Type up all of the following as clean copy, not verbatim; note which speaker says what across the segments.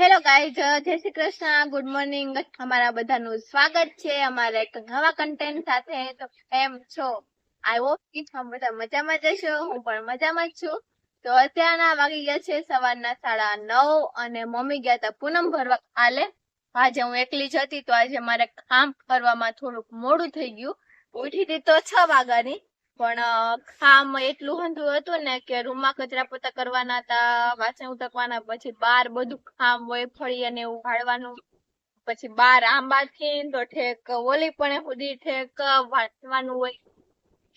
Speaker 1: Hello guys, જય Shri Krishna, good morning. અમારા બધાનું સ્વાગત છે અમારા એક નવા કન્ટેન્ટ સાથે. તો કેમ છો? આઈ હોપ કે તમે બધા મજામાં જ હશો. હું પણ મજામાં જ છું. તો અત્યારના વાગી ગયા છે સવારના 9:30 અને મમ્મી ગયા હતા પૂનમ ભરવા કાલે. આજે હું એકલી જ હતી તો આજે મારે કામ કરવામાં થોડુંક મોડું થઈ ગયું. ઉઠી હતી તો 6 વાગ્યાની, પણ કામ એટલું હંધું હતું ને કે રૂમમાં કચરા પોતા કરવાના હતા, વાસણ ઉટકવાના, પછી બહાર બધું કામ હોય ફળી અને એવું વાળવાનું, પછી બહાર આંબાથી તો ઠેક ઓલી પણ સુધી ઠેક વાંચવાનું હોય.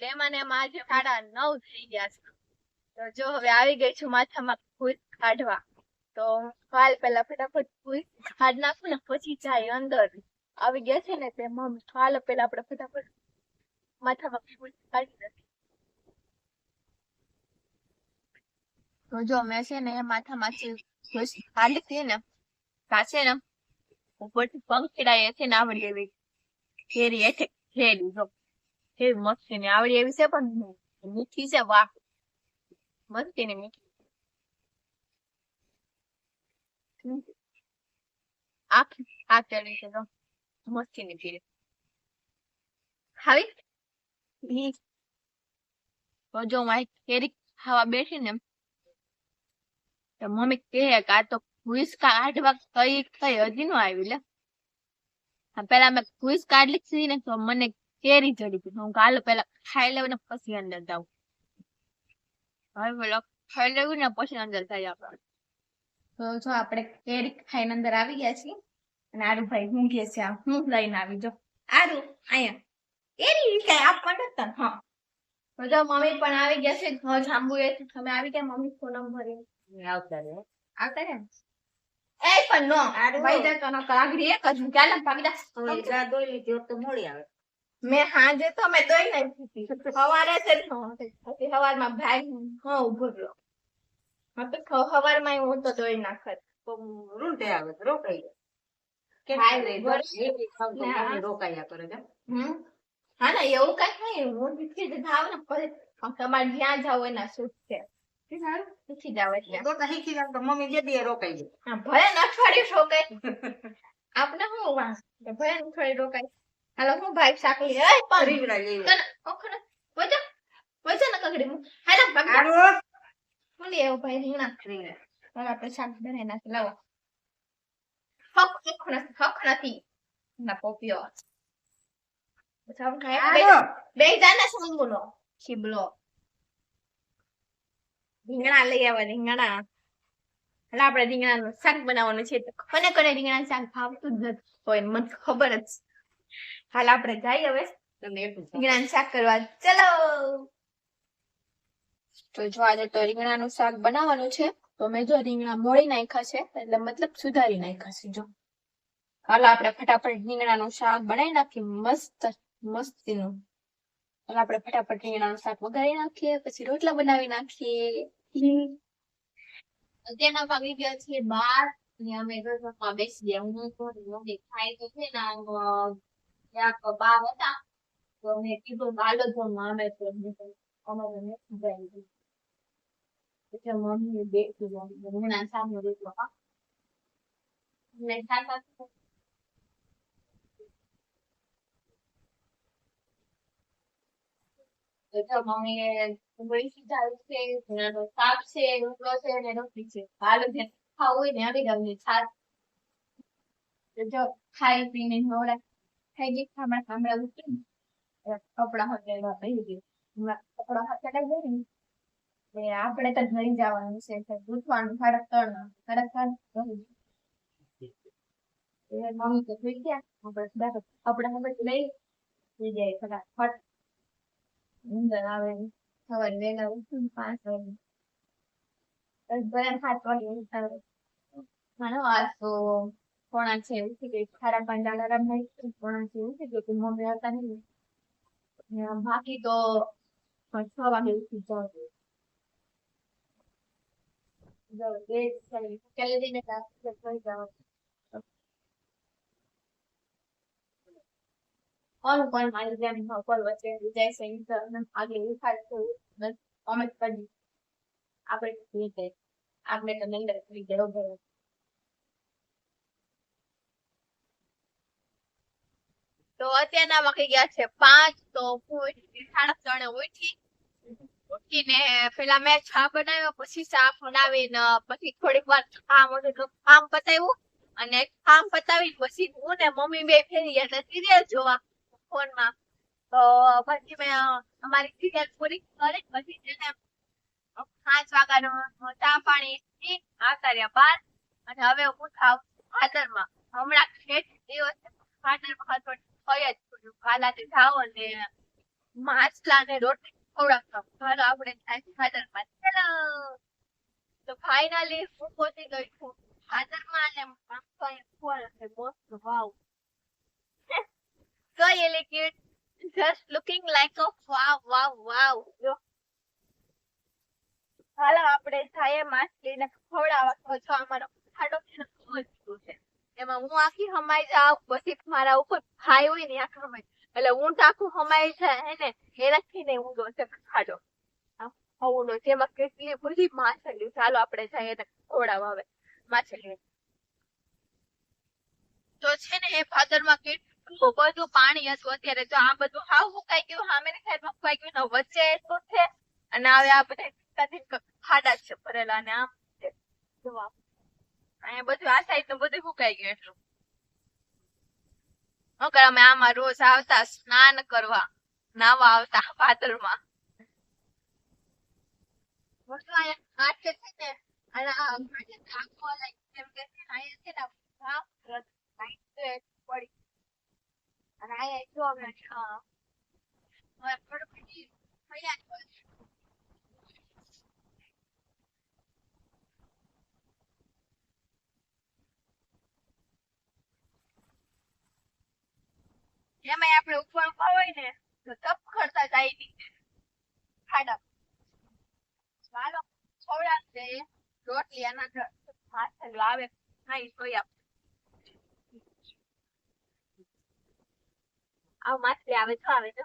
Speaker 1: એમાં ને એમાં આજે 9:30 થઈ ગયા છે. તો જો હવે આવી ગઈ છું માથામાં ભૂસ કાઢવા. તો હાલ પેલા ફટાફટ ભૂસ કાઢ નાખું ને પછી જાય અંદર. આવી ગયા છે ને તે મમ્મી હાલ પેલા આપણે ફટાફટ માથામાં ભૂસ કાઢી નાખીએ. તો જો મેં છે ને માથામાંથી ભૂસ કાઢી હતી ને સાચે ને ઉપરથી પંખીડાએ છે ને આવડી એવી ઘેરી હેઠે ઘેરી. જો કેવી મસ્તી ની આવડી એવી છે, પણ મીઠી છે. વાહ, મસ્તી ની મીઠી. આ ચડી છે તો મસ્તી ની પીરી ખાવી. તો જો મારી કેરી ખાવા બેઠી ને તો મમ્મી કહે કે આ તો ભૂસ કાઢવા કઈ હજી નો આવી લે. પેલા મેં ભૂસ કાઢી લીધી ને તો મને કેરી ચડી ગઈ. હું કાલે પેલા ખાઈ લેવું ને પછી અંદર જાઉં. હવે પેલા ખાઈ લેવું ને પછી અંદર જાય આપણે. તો જો આપણે કેરી ખાઈને અંદર આવી ગયા છીએ અને આરું ભાઈ હું કે છે હું લઈને આવી. જો આરું અહીંયા કેરી કઈ આપવા નતા. હા, તો જો મમ્મી પણ આવી ગયા છે. ઘર જાંબુ એ તમે આવી ગયા મમ્મી પૂનમ ભરી આવતા રે એ પણ નો ભાઈ જતો નો કાગડી એક જ ચાલે પાગડા દોઈ લીધી તો મોડી આવે. મેં હાજે તો મેં દોઈ નાખી સવારે છે પછી સવારમાં ભાઈ હા ઉભો રહ્યો. હા તો સવારમાં હું તો દોઈ નાખત તો રૂંટે આવે રોકાઈ રોકાયા કરે છે. હા ને એવું કઈ નહીં. હું દીકરી જ જાવ ને પછી તમારે જ્યાં જાવ એના શું છે શીખી જાવ એટલે શીખી જાવ તો મમ્મી જે દે રોકાઈ જાય. હા ભલે અઠવાડિયું રોકાય આપણે શું વાંસ ભલે અઠવાડિયું રોકાય. હાલો હું ભાઈ સાકલી એ પણ રીંગણા લેવી ઓખને વજા વજા ન કગડી હું હાલા પકડ હું લે આવ ભાઈ રીંગણા હાલ આપણે શાક બનાવી નાખી. લાવો હક નથી ના પોપિયો બે જાના સમુનો શીબલો રીંગણા લઈ આવવા. રીંગણા એટલે આપણે રીંગણાનું શાક બનાવવાનું છે. કોને કોને રીંગણાનું શાક ભાવતું જ નથી હોય મને ખબર જ. હાલ આપણે જઈએ હવે રીંગણાનું શાક કરવા. ચલો તો જો આજે તો રીંગણાનું શાક બનાવવાનું છે. તો મેં જો રીંગણા મોળી નાખ્યા છે, એટલે મતલબ સુધારી નાખ્યા છે. જો હાલો આપણે ફટાફટ રીંગણાનું શાક બનાવી નાખીએ મસ્ત મસ્તીનું. હાલ આપણે ફટાફટ રીંગણાનું શાક વઘારી નાખીએ, પછી રોટલા બનાવી નાખીએ. અત્યારના વાગી ગયા છે 12 અને અમે ઘરમાં બેસી ગયા. હું મમ્મી ખાઈ તો છે ને ક્યાંક બહાર હતા તો મેં કીધું હાલો જમવા. અમે તો અમારે નથી જાય એટલે મમ્મી બેસી રીંગણા શાકનો રોટલો મમ્મી ડુંગળી સીધાવી છે, રીંગણાનું શાક છે, રોટલો છે અને રોટલી છે. હાલો જે ખાવું હોય ને આવી ગયું છાશ. જો ખાઈ પીને નવરા થઈ ગઈ. ખામડા ઉઠી કપડા હટાડવા થઈ ગયું. કપડા હટાડાઈ જાય ને આપણે તો ઘરે જવાનું છે. ગૂંથવાનું 3:30 મમ્મી તો જોઈ ગયા આપણે હવે લઈ જાય ફટાફટ. અંદર આવે સવારે વહેલા ઉઠું 5 વાગે 7 વાગે ઉઠાવે. આજ તો કોણા છે ઉઠી ગઈ 5:30 અલાર્મ નાખ્યું. કોણા છે ઉઠી ગઈ મમ્મી હતા નહીં. બાકી તો 6 વાગે ઉઠી જાવ. કોણ મારી જેમ કોલ વચ્ચે જાય છે આગળ ઉઠાડે કોમેન્ટ કરી આપણે તો નિંદર કરી ગયો. તો અત્યારના વાગી ગયા છે 5. તો હું 3:30 ઉઠીને પેલા મેં ચા બનાવ્યો, પછી ચા બનાવીને પછી થોડીક વાર કામ પતાવ્યું, અને કામ પતાવી પછી હું ને મમ્મી બે ફેરી ગયા હતા સિરિયલ જોવા ફોનમાં. તો પછી મેં અમારી સિરિયલ પૂરી કરી, પછી છે ને 5 વાગ્યાનો ચા પાણી પી આવતા રહ્યા બહાર. અને હવે હું થાવ ભાદરમાં. હમણાં ઠેઠ દિવસ ભાદરમાં કઈ જ કાલાથી જાઓ અને માછલા ને રોટલી ખવડાવતા. ચાલો આપણે ભાદરમાં. ચલો તો ફાઇનલી હું પહોંચી ગઈ છું ભાદરમાં, અને વાવ so elegant, just looking like a wow. જો હાલો આપણે જઈએ માછલીને ખવડાવવા. તો અમારો ખાડો છે એમાં હું આખી હમાઈ જાઉં, પછી મારા ઉપર ભાઈ હોય ને આખા હમાઈ, એટલે ઊંટ આખું હમાઈ જાય હે ને, એનાથી ને ઊંડો છે ખાડો ઊંડો, જેમાં કેટલી બધી માછલી. ચાલો આપણે જઈએ ને ખવડાવવા હવે માછલી. તો છે ને એ ભાદરમાં કેટલું બધું પાણી હતું અત્યારે. તો આ બધું હાવ મુકાઈ ગયું, સામેની સાઈડમાં મુકાઈ ગયું, વચ્ચે એટલું છે, અને હવે આ બધા ખાડા છે ભરેલા, અને આમ છે અહીંયા બધું આ સાઈડ નું બધું મુકાઈ ગયું. એટલું અમે આમાં રોજ આવતા સ્નાન કરવા, નાવા આવતા ભાદરમાં. બધું અહીંયા હાથે છે ને, અને આખો જેમ કે અહીંયા છે ને પડી, અને અહીંયા જો અમે એમાં આપણે ઉપર ઉભા હોય ને તો તપ કરતા જાય ખાડા. ચાલો ખવડાવશે રોટલી, આના માછલી આવે ખાઈ સોયા. આ માછલી આવે તો આવે તો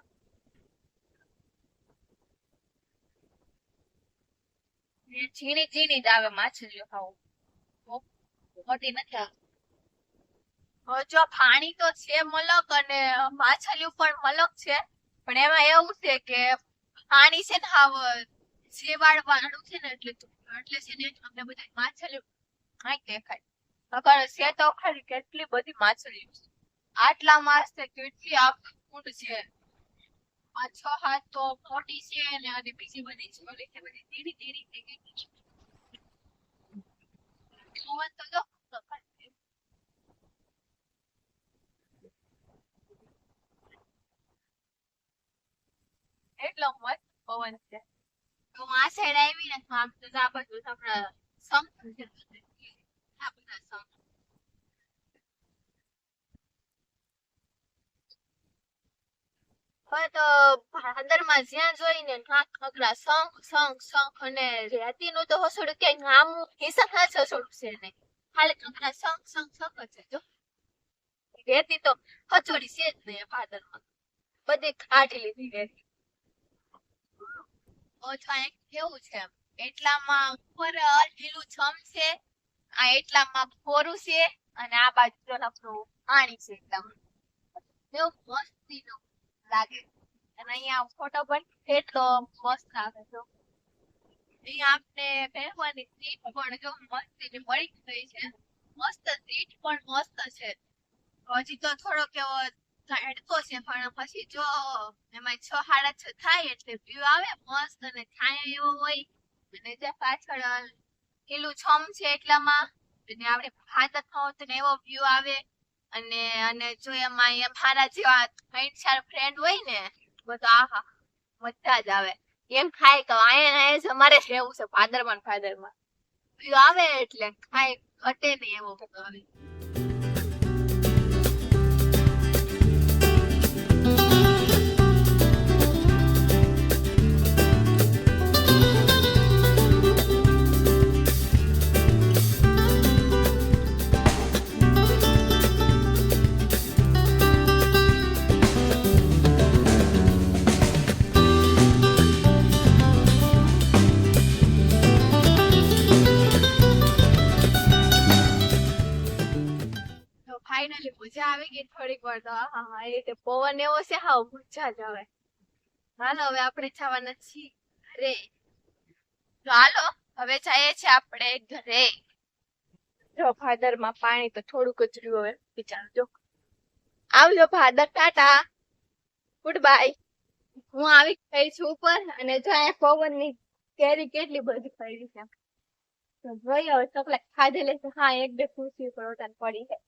Speaker 1: ઝીણી ઝીણી જ આવે માછલીઓ, ખાવું મોટી નથી આવે. જો પાણી તો છે મલક, અને માછલીઓ પણ મલક છે, પણ એમાં એવું છે કે પાણી છે ને હાવ સેવાળ વાળું છે ને, એટલે છે ને અમને બધા માછલીઓ દેખાય. અગર છે તો ખરી કેટલી બધી માછલીઓ છે. આટલા માસ છે, કેટલી ઊંડ છે, 5-6 હાથ તો મોટી છે, અને બીજી બધી છોડી છે બધી ધીરી ધીરી થઈ ગઈ. એટલો મસ્ત પવન છે. તો આ સાઈડ આવી ને આમ તો આ બાજુ આપણા સમથું છે, આ બધા સમ. તો ભાદરમાં જ્યાં જોઈને ખગડા શંખ અને રેતીનું તો હસોડું ક્યાંય નામું હિસાબ હસોડું છે નહીં, ખાલી ખગડા શંખ જ છે. જો રેતી તો હચોડી છે જ નહીં ભાદરમાં, બધી કાઢી લીધી રેતી. કેવું છે એટલામાં ઉપર લીલું છમ છે, આ એટલામાં ખોરું છે, અને આ બાજુ પાણી છે. એટલામાં કેવું મસ્તી નું લાગે. અને અહીંયા ફોટો પણ એટલો મસ્ત આવે છે. અહીંયા આપને બેસવાની સીટ પણ જો મસ્તી મળી ગઈ છે, મસ્ત સીટ પણ મસ્ત છે. હજી તો થોડોક એવો હેડકો છે, પણ પછી જો એમાં 6-6:30 થાય એટલે વ્યૂ આવે મસ્ત, અને છાયા એવો હોય, અને ત્યાં પાછળ લીલું છમ છે એટલામાં, અને આપણે ભાદર ખાવ તો એવો વ્યૂ આવે. અને જો એમાં મારા જેવા 3-4 ફ્રેન્ડ હોય ને, બધું આહા મજા જ આવે. એમ ખાય કે અહીંયા જ અમારે રહેવું છે ભાદરમાં વ્યૂ આવે એટલે ખાય ઘટે નહીં એવો આવે. ફાઇનલી મજા આવી ગઈ થોડીક વાર તો હા એ રીતે પવન એવો છે હાવ મજા જ આવે. હાલો હવે આપણે જવાના છીએ ઘરે. તો હાલો હવે જઈએ છીએ આપણે ઘરે. જો ભાદર માં પાણી તો થોડુંક જ રહ્યું હવે વિચારજો. આવજો ભાદર, ટાટા, ગુડ બાય. હું આવી ગઈ છું ઉપર અને જો અહીંયા પવન ની કેરી કેટલી બધી પડી છે. તો જોઈ હવે ચોકલેટ ખાધેલી છે. હા એક બે ખુરશી પર ઓટાન પડી છે.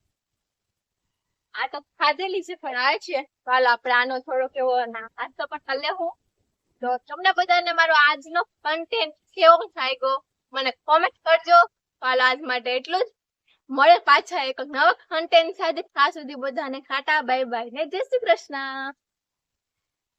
Speaker 1: આ તો ખાધેલી છે પણ આ છે હાલ આપણે આનો થોડોક એવો નાસ્તો પણ લેવું. તો તમને બધાને મારો આજનો કન્ટેન્ટ કેવો લાગ્યો મને કોમેન્ટ કરજો. હાલ આજ માટે એટલું જ. મળે પાછા એક નવા કન્ટેન્ટ સાથે. ત્યાં સુધી બધાને ટાટા બાય બાય ને જય શ્રી કૃષ્ણ.